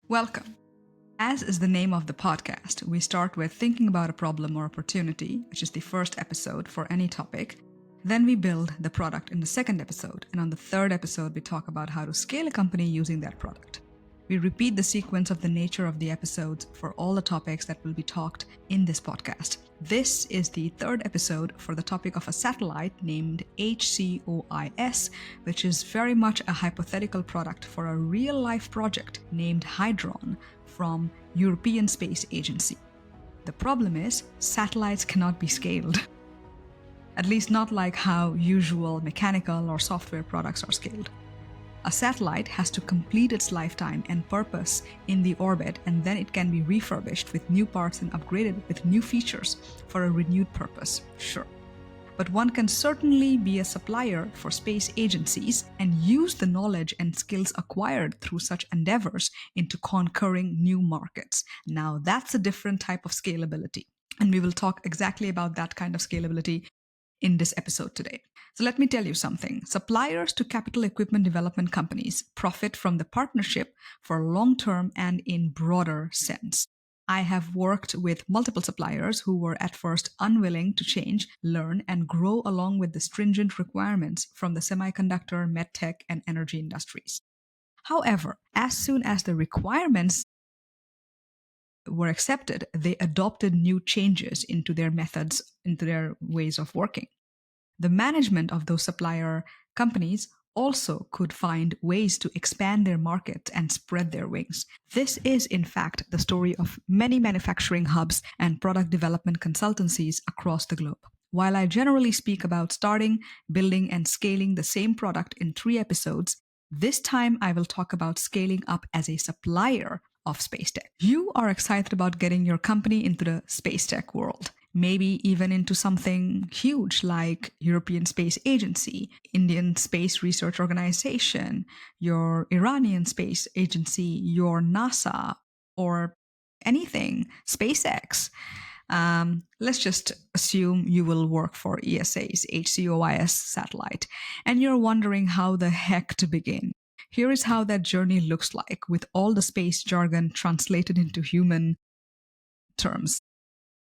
Welcome. As is the name of the podcast, we start with thinking about a problem or opportunity, which is the first episode for any topic. Then we build the product in the second episode, and on the third episode, we talk about how to scale a company using that product. We repeat the sequence of the nature of the episodes for all the topics that will be talked in this podcast. This is the third episode for the topic of a satellite named HCOIS, which is very much a hypothetical product for a real-life project named Hydron from European Space Agency. The problem is, satellites cannot be scaled. At least not like how usual mechanical or software products are scaled. A satellite has to complete its lifetime and purpose in the orbit, and then it can be refurbished with new parts and upgraded with new features for a renewed purpose, sure. But one can certainly be a supplier for space agencies and use the knowledge and skills acquired through such endeavors into conquering new markets. Now that's a different type of scalability, and we will talk exactly about that kind of scalability in this episode today. So let me tell you something. Suppliers to capital equipment development companies profit from the partnership for long-term and in broader sense. I have worked with multiple suppliers who were at first unwilling to change, learn, and grow along with the stringent requirements from the semiconductor, medtech, and energy industries. However, as soon as the requirements were accepted, they adopted new changes into their methods, into their ways of working. The management of those supplier companies also could find ways to expand their market and spread their wings. This is, in fact, the story of many manufacturing hubs and product development consultancies across the globe. While I generally speak about starting, building, and scaling the same product in 3 episodes, this time I will talk about scaling up as a supplier of SpaceTech. You are excited about getting your company into the SpaceTech world. Maybe even into something huge like European Space Agency, Indian Space Research Organization, your Iranian Space Agency, your NASA, or anything, SpaceX. Let's just assume you will work for ESA's HCOIS satellite, and you're wondering how the heck to begin. Here is how that journey looks like with all the space jargon translated into human terms.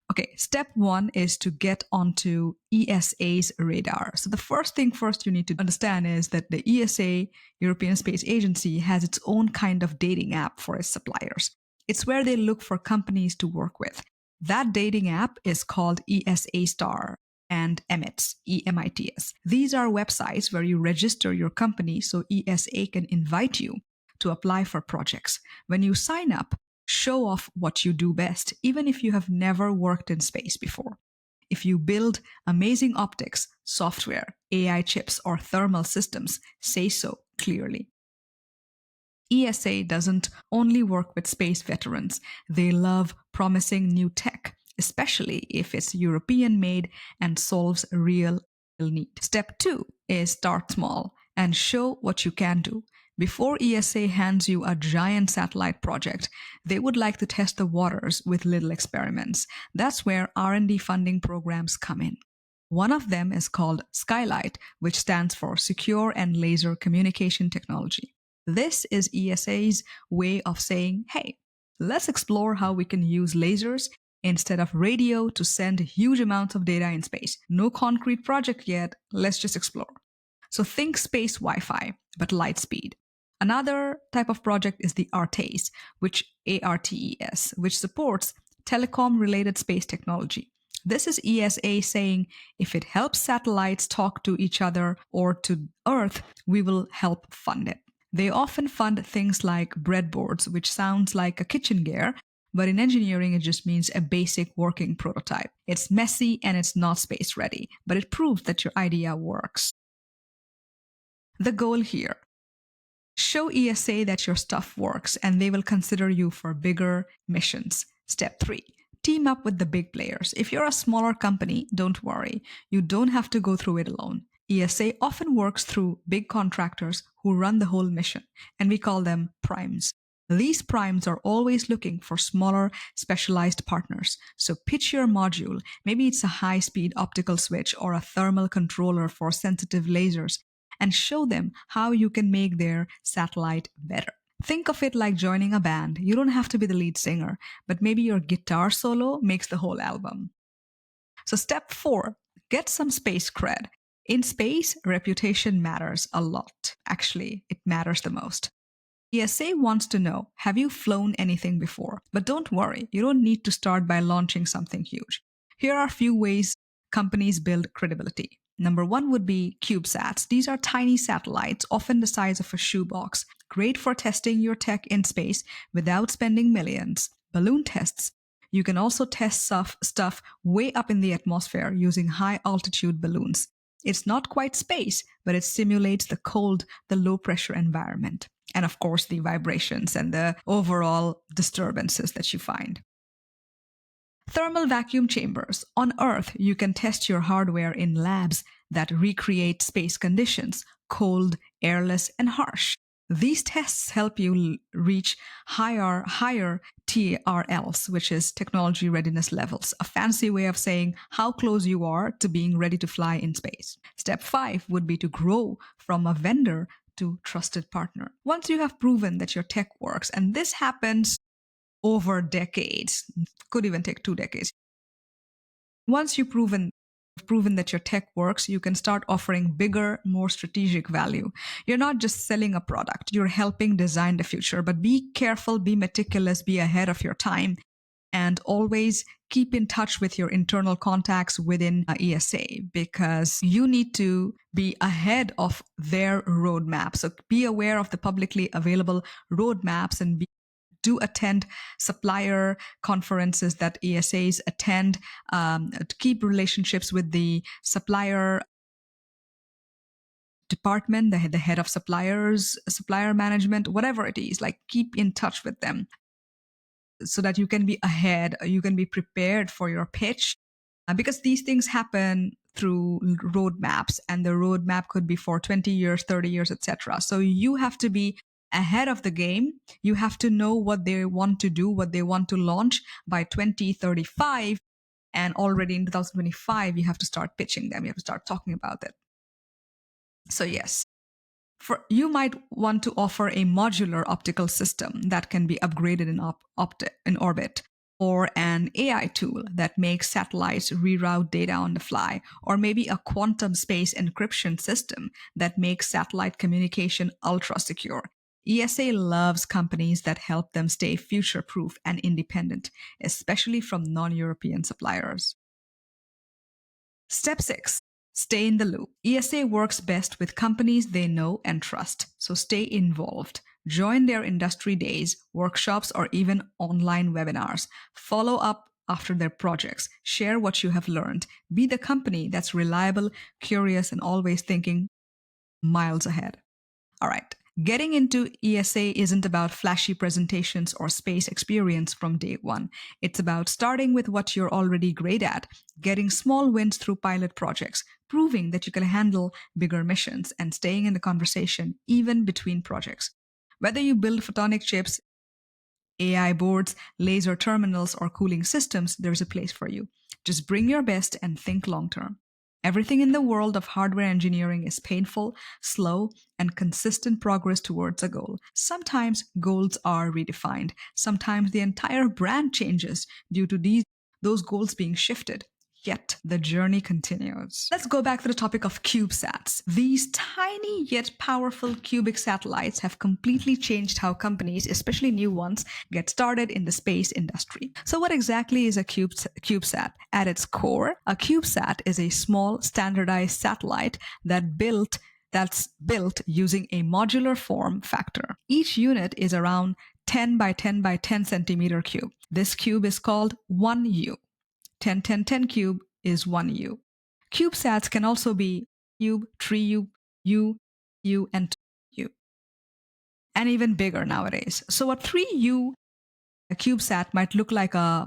Okay, step 1 is to get onto ESA's radar. So the first thing you need to understand is that the ESA, European Space Agency, has its own kind of dating app for its suppliers. It's where they look for companies to work with. That dating app is called ESA Star and EMITS, EMITS. These are websites where you register your company so ESA can invite you to apply for projects. When you sign up, show off what you do best, even if you have never worked in space before. If you build amazing optics, software, AI chips, or thermal systems, say so clearly. ESA doesn't only work with space veterans. They love promising new tech, especially if it's European-made and solves a real need. Step 2 is start small and show what you can do. Before ESA hands you a giant satellite project, they would like to test the waters with little experiments. That's where R&D funding programs come in. One of them is called Skylight, which stands for Secure and Laser Communication Technology. This is ESA's way of saying, hey, let's explore how we can use lasers instead of radio to send huge amounts of data in space. No concrete project yet, let's just explore. So think space Wi-Fi, but light speed. Another type of project is the ARTES, which ARTES, which supports telecom-related space technology. This is ESA saying, if it helps satellites talk to each other or to Earth, we will help fund it. They often fund things like breadboards, which sounds like a kitchen gear, but in engineering it just means a basic working prototype. It's messy and it's not space ready, but it proves that your idea works. The goal here: show ESA that your stuff works and they will consider you for bigger missions. Step 3. Team up with the big players. If you're a smaller company, don't worry. You don't have to go through it alone. ESA often works through big contractors who run the whole mission, and we call them primes. These primes are always looking for smaller, specialized partners. So pitch your module. Maybe it's a high-speed optical switch or a thermal controller for sensitive lasers, and show them how you can make their satellite better. Think of it like joining a band. You don't have to be the lead singer, but maybe your guitar solo makes the whole album. So, step 4, get some space cred. In space, reputation matters a lot. Actually, it matters the most. ESA wants to know, have you flown anything before? But don't worry, you don't need to start by launching something huge. Here are a few ways companies build credibility. Number 1 would be CubeSats. These are tiny satellites, often the size of a shoebox, great for testing your tech in space without spending millions. Balloon tests. You can also test stuff way up in the atmosphere using high altitude balloons. It's not quite space, but it simulates the cold, the low pressure environment. And of course, the vibrations and the overall disturbances that you find. Thermal vacuum chambers. On Earth, you can test your hardware in labs that recreate space conditions, cold, airless, and harsh. These tests help you reach higher TRLs, which is technology readiness levels, a fancy way of saying how close you are to being ready to fly in space. Step 5 would be to grow from a vendor to trusted partner. Once you have proven that your tech works, and this happens over decades, could even take 2 decades. Once you've proven that your tech works, you can start offering bigger, more strategic value. You're not just selling a product, you're helping design the future. But be careful, be meticulous, be ahead of your time, and always keep in touch with your internal contacts within ESA, because you need to be ahead of their roadmap. So be aware of the publicly available roadmaps and do attend supplier conferences that ESAs attend, to keep relationships with the supplier department, the head of suppliers, supplier management, whatever it is, like keep in touch with them so that you can be ahead, you can be prepared for your pitch, because these things happen through roadmaps, and the roadmap could be for 20 years, 30 years, etc. So you have to be ahead of the game. You have to know what they want to do, what they want to launch by 2035. And already in 2025, you have to start pitching them. You have to start talking about it. So yes, you might want to offer a modular optical system that can be upgraded in orbit, or an AI tool that makes satellites reroute data on the fly, or maybe a quantum space encryption system that makes satellite communication ultra secure. ESA loves companies that help them stay future-proof and independent, especially from non-European suppliers. Step 6. Stay in the loop. ESA works best with companies they know and trust, so stay involved. Join their industry days, workshops, or even online webinars. Follow up after their projects. Share what you have learned. Be the company that's reliable, curious, and always thinking miles ahead. All right. Getting into ESA isn't about flashy presentations or space experience from day one. It's about starting with what you're already great at, getting small wins through pilot projects, proving that you can handle bigger missions, and staying in the conversation even between projects. Whether you build photonic chips, AI boards, laser terminals, or cooling systems, there's a place for you. Just bring your best and think long term. Everything in the world of hardware engineering is painful, slow, and consistent progress towards a goal. Sometimes goals are redefined. Sometimes the entire brand changes due to those goals being shifted. Yet the journey continues. Let's go back to the topic of CubeSats. These tiny yet powerful cubic satellites have completely changed how companies, especially new ones, get started in the space industry. So what exactly is a CubeSat? At its core, a CubeSat is a small standardized satellite that's built using a modular form factor. Each unit is around 10 by 10 by 10 centimeter cube. This cube is called 1U. 10, 10, 10 cube is 1U. CubeSats can also be cube, 3U, U, and 2U. And even bigger nowadays. So a 3U CubeSat might look like a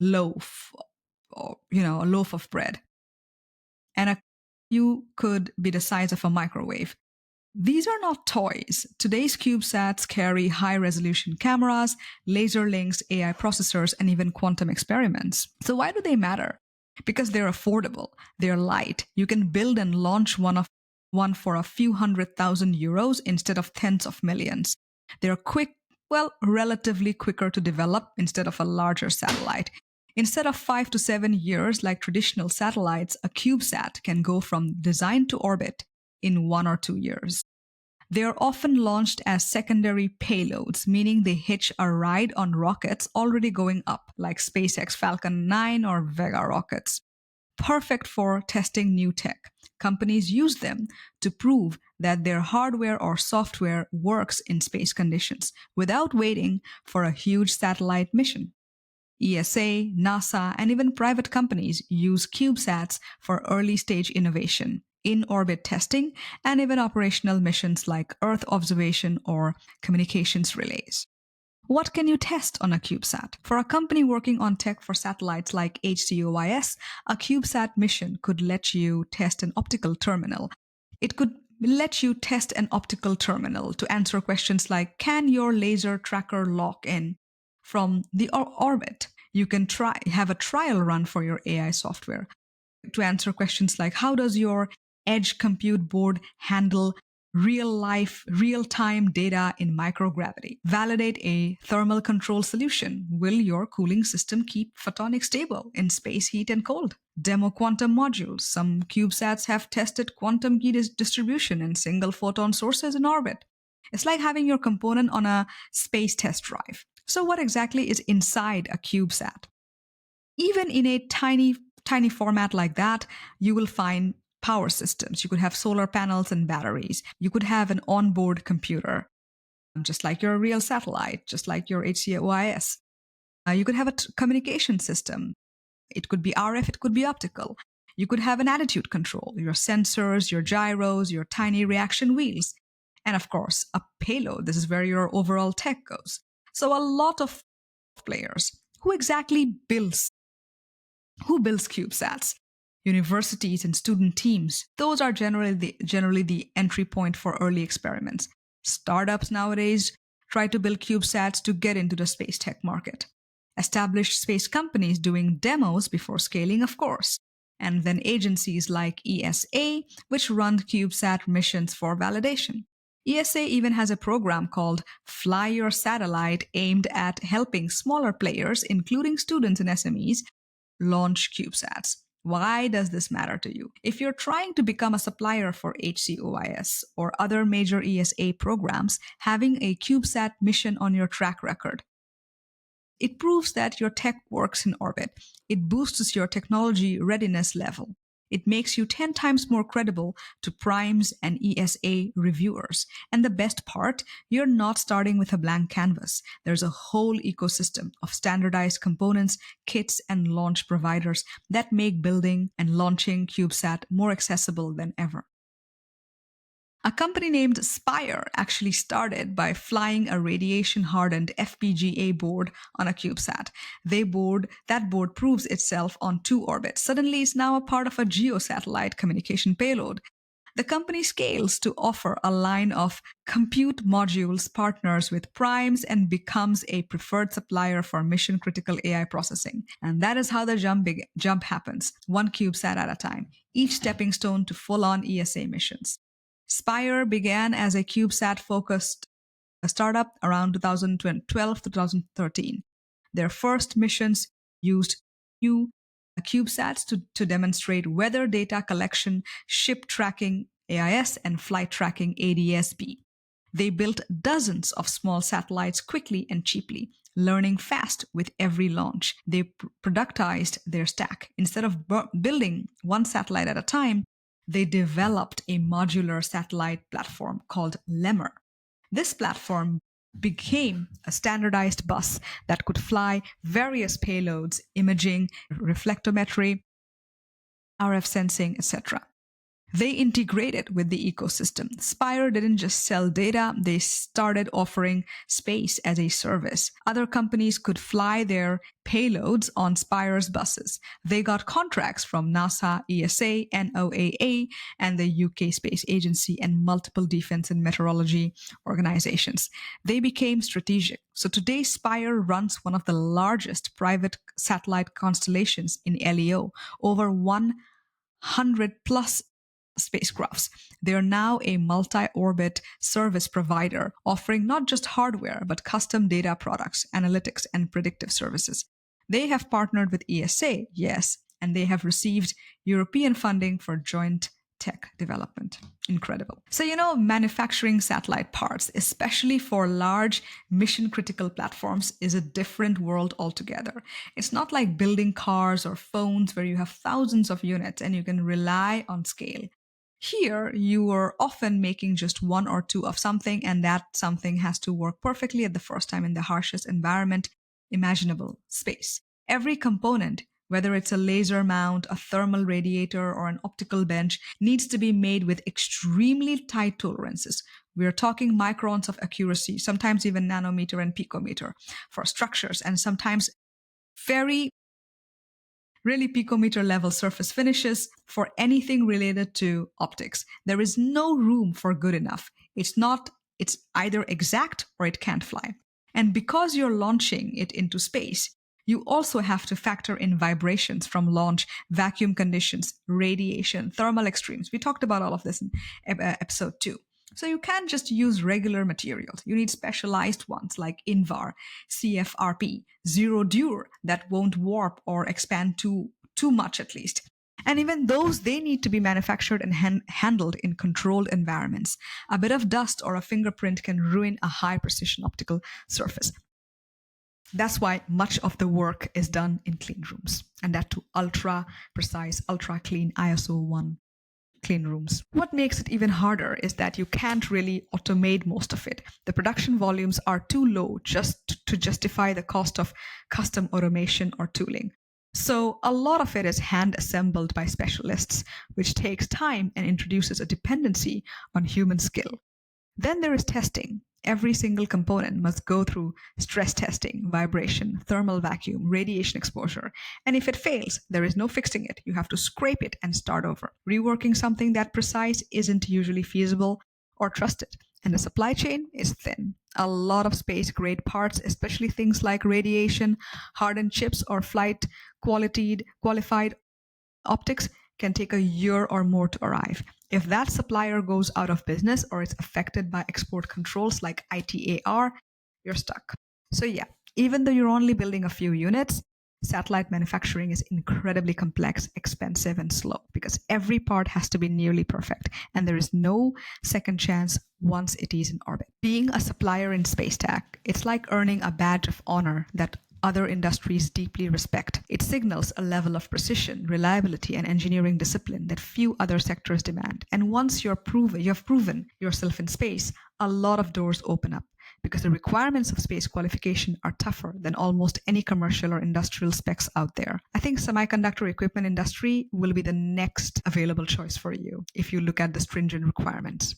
loaf, or, a loaf of bread. And a U could be the size of a microwave. These are not toys. Today's CubeSats carry high-resolution cameras, laser links, AI processors, and even quantum experiments. So why do they matter? Because they're affordable, they're light. You can build and launch one for a few €100,000 instead of tens of millions. They're quick, well, relatively quicker to develop instead of a larger satellite. Instead of 5 to 7 years like traditional satellites, a CubeSat can go from design to orbit in 1 or 2 years. They are often launched as secondary payloads, meaning they hitch a ride on rockets already going up, like SpaceX Falcon 9 or Vega rockets. Perfect for testing new tech. Companies use them to prove that their hardware or software works in space conditions without waiting for a huge satellite mission. ESA, NASA, and even private companies use CubeSats for early stage innovation, in orbit testing, and even operational missions like Earth observation or communications relays. What can you test on a CubeSat? For a company working on tech for satellites like HCOIS, a CubeSat mission could let you test an optical terminal. It could let you test an optical terminal to answer questions like, can your laser tracker lock in from the orbit? You can have a trial run for your AI software to answer questions like, how does your edge compute board handle real-time data in microgravity? Validate a thermal control solution. Will your cooling system keep photonics stable in space heat and cold? Demo quantum modules. Some CubeSats have tested quantum key distribution in single photon sources in orbit. It's like having your component on a space test drive. So what exactly is inside a CubeSat? Even in a tiny format like that, you will find power systems. You could have solar panels and batteries. You could have an onboard computer, just like your real satellite, just like your HCOIS. You could have a communication system. It could be RF, it could be optical. You could have an attitude control, your sensors, your gyros, your tiny reaction wheels. And of course, a payload. This is where your overall tech goes. So a lot of players. Who exactly builds CubeSats? Universities and student teams. Those are generally the entry point for early experiments. Startups nowadays try to build CubeSats to get into the space tech market. Established space companies doing demos before scaling, of course. And then agencies like ESA, which run CubeSat missions for validation. ESA even has a program called Fly Your Satellite aimed at helping smaller players, including students and SMEs, launch CubeSats. Why does this matter to you? If you're trying to become a supplier for HCOIS or other major ESA programs, having a CubeSat mission on your track record, it proves that your tech works in orbit. It boosts your technology readiness level. It makes you 10 times more credible to primes and ESA reviewers. And the best part, you're not starting with a blank canvas. There's a whole ecosystem of standardized components, kits, and launch providers that make building and launching CubeSat more accessible than ever. A company named Spire actually started by flying a radiation-hardened FPGA board on a CubeSat. That board proves itself on 2 orbits. Suddenly, it's now a part of a geosatellite communication payload. The company scales to offer a line of compute modules partners with primes and becomes a preferred supplier for mission-critical AI processing. And that is how the jump happens, one CubeSat at a time, each stepping stone to full-on ESA missions. Spire began as a CubeSat-focused startup around 2012 to 2013. Their first missions used CubeSats to demonstrate weather data collection, ship tracking AIS, and flight tracking ADS-B. They built dozens of small satellites quickly and cheaply, learning fast with every launch. They productized their stack. Instead of building one satellite at a time, they developed a modular satellite platform called Lemur. This platform became a standardized bus that could fly various payloads, imaging, reflectometry, RF sensing, etc. They integrated with the ecosystem. Spire didn't just sell data, they started offering space as a service. Other companies could fly their payloads on Spire's buses. They got contracts from NASA, ESA, NOAA, and the UK Space Agency and multiple defense and meteorology organizations. They became strategic. So today, Spire runs one of the largest private satellite constellations in LEO, over 100 plus spacecrafts. They are now a multi-orbit service provider offering not just hardware, but custom data products, analytics, and predictive services. They have partnered with ESA, yes, and they have received European funding for joint tech development. Incredible. So, manufacturing satellite parts, especially for large mission critical platforms, is a different world altogether. It's not like building cars or phones where you have thousands of units and you can rely on scale. Here, you are often making just one or two of something, and that something has to work perfectly at the first time in the harshest environment imaginable, space. Every component, whether it's a laser mount, a thermal radiator, or an optical bench, needs to be made with extremely tight tolerances. We are talking microns of accuracy, sometimes even nanometer and picometer for structures, and sometimes very really picometer level surface finishes for anything related to optics. There is no room for good enough. It's either exact or it can't fly. And because you're launching it into space, you also have to factor in vibrations from launch, vacuum conditions, radiation, thermal extremes. We talked about all of this in episode 2. So you can't just use regular materials. You need specialized ones like Invar, CFRP, Zero Dur that won't warp or expand too much at least. And even those, they need to be manufactured and handled in controlled environments. A bit of dust or a fingerprint can ruin a high precision optical surface. That's why much of the work is done in clean rooms, and that to ultra precise, ultra clean ISO 1 clean rooms. What makes it even harder is that you can't really automate most of it. The production volumes are too low just to justify the cost of custom automation or tooling. So a lot of it is hand assembled by specialists, which takes time and introduces a dependency on human skill. Then there is testing. Every single component must go through stress testing, vibration, thermal vacuum, radiation exposure. And if it fails, there is no fixing it. You have to scrape it and start over. Reworking something that precise isn't usually feasible or trusted. And the supply chain is thin. A lot of space-grade parts, especially things like radiation, hardened chips, or flight qualified optics, can take a year or more to arrive. If that supplier goes out of business or is affected by export controls like ITAR, you're stuck. So yeah, even though you're only building a few units, satellite manufacturing is incredibly complex, expensive, and slow because every part has to be nearly perfect, and there is no second chance once it is in orbit. Being a supplier in SpaceTech, it's like earning a badge of honor that other industries deeply respect. It signals a level of precision, reliability, and engineering discipline that few other sectors demand. And once you have proven yourself in space, a lot of doors open up because the requirements of space qualification are tougher than almost any commercial or industrial specs out there. I think semiconductor equipment industry will be the next available choice for you if you look at the stringent requirements.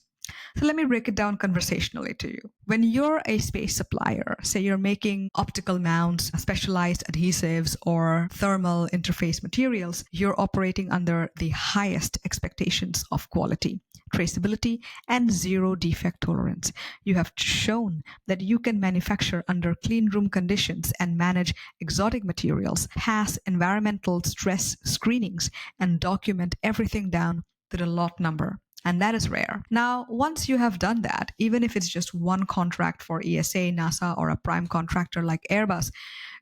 So let me break it down conversationally to you. When you're a space supplier, say you're making optical mounts, specialized adhesives, or thermal interface materials, you're operating under the highest expectations of quality, traceability, and zero defect tolerance. You have shown that you can manufacture under clean room conditions and manage exotic materials, pass environmental stress screenings, and document everything down to the lot number. And that is rare. Now, once you have done that, even if it's just one contract for ESA, NASA, or a prime contractor like Airbus,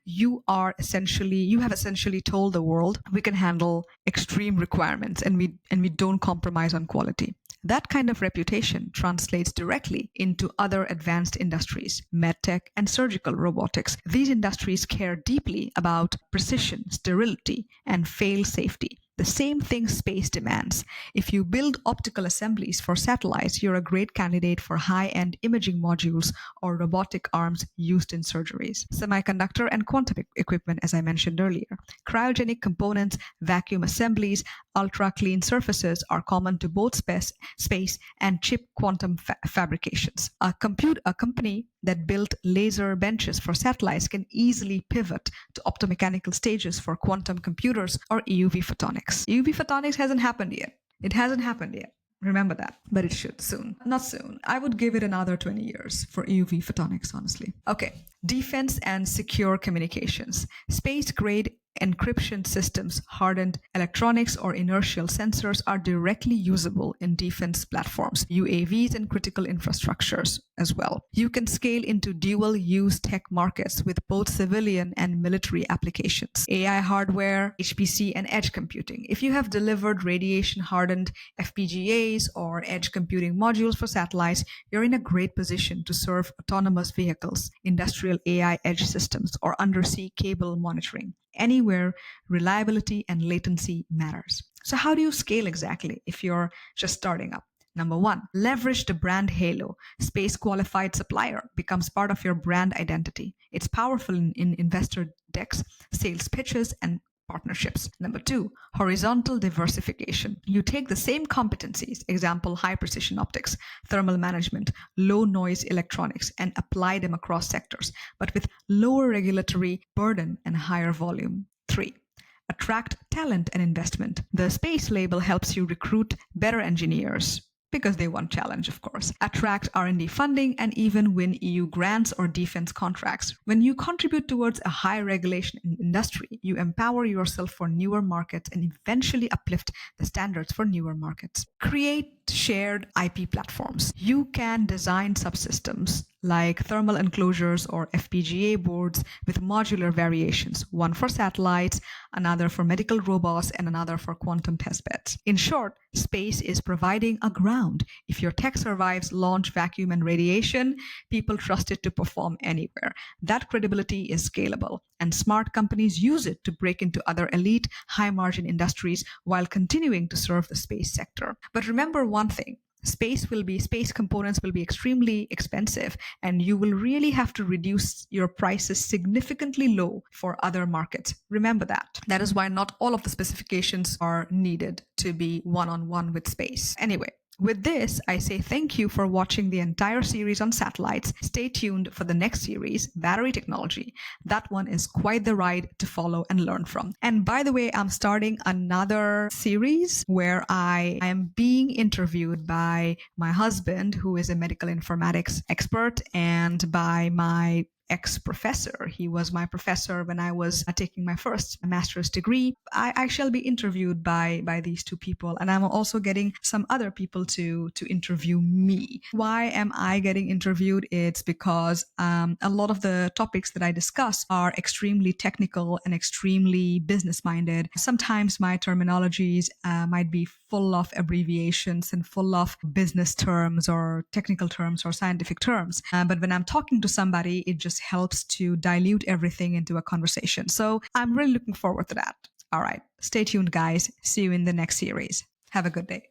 you have essentially told the world we can handle extreme requirements and we don't compromise on quality. That kind of reputation translates directly into other advanced industries, medtech and surgical robotics. These industries care deeply about precision, sterility, and fail safety. The same thing space demands. If you build optical assemblies for satellites, you're a great candidate for high-end imaging modules or robotic arms used in surgeries. Semiconductor and quantum equipment, as I mentioned earlier. Cryogenic components, vacuum assemblies, ultra-clean surfaces are common to both space and chip quantum fabrications. A company that built laser benches for satellites can easily pivot to optomechanical stages for quantum computers or EUV photonics. EUV photonics hasn't happened yet. It hasn't happened yet. Remember that. But it should soon. Not soon. I would give it another 20 years for EUV photonics, honestly. Okay. Defense and secure communications. Space-grade encryption systems, hardened electronics, or inertial sensors are directly usable in defense platforms, UAVs, and critical infrastructures as well. You can scale into dual-use tech markets with both civilian and military applications, AI hardware, HPC, and edge computing. If you have delivered radiation-hardened FPGAs or edge computing modules for satellites, you're in a great position to serve autonomous vehicles, industrial AI edge systems, or undersea cable monitoring. Anywhere reliability and latency matters. So how do you scale exactly if you're just starting up? Number one, leverage the brand halo. Space qualified supplier becomes part of your brand identity. It's powerful in investor decks, sales pitches, and partnerships. Number two, horizontal diversification. You take the same competencies, example, high precision optics, thermal management, low noise electronics, and apply them across sectors, but with lower regulatory burden and higher volume. Three, attract talent and investment. The space label helps you recruit better engineers, because they want challenge, of course, attract R&D funding, and even win EU grants or defense contracts. When you contribute towards a high regulation industry, you empower yourself for newer markets and eventually uplift the standards for newer markets. Create shared IP platforms. You can design subsystems like thermal enclosures or FPGA boards with modular variations, one for satellites, another for medical robots, and another for quantum testbeds. In short, space is providing a ground. If your tech survives launch, vacuum, and radiation, people trust it to perform anywhere. That credibility is scalable, and smart companies use it to break into other elite, high-margin industries while continuing to serve the space sector. But remember one thing. Space components will be extremely expensive, and you will really have to reduce your prices significantly low for other markets. Remember that. That is why not all of the specifications are needed to be one-on-one with space. Anyway, with this, I say thank you for watching the entire series on satellites. Stay tuned for the next series, Battery Technology. That one is quite the ride to follow and learn from. And by the way, I'm starting another series where I am being interviewed by my husband, who is a medical informatics expert, and by my ex-professor. He was my professor when I was taking my first master's degree. I shall be interviewed by these two people, and I'm also getting some other people to interview me. Why am I getting interviewed? It's because a lot of the topics that I discuss are extremely technical and extremely business-minded. Sometimes my terminologies might be full of abbreviations and full of business terms or technical terms or scientific terms. But when I'm talking to somebody, it just helps to dilute everything into a conversation. So I'm really looking forward to that. All right. Stay tuned, guys. See you in the next series. Have a good day.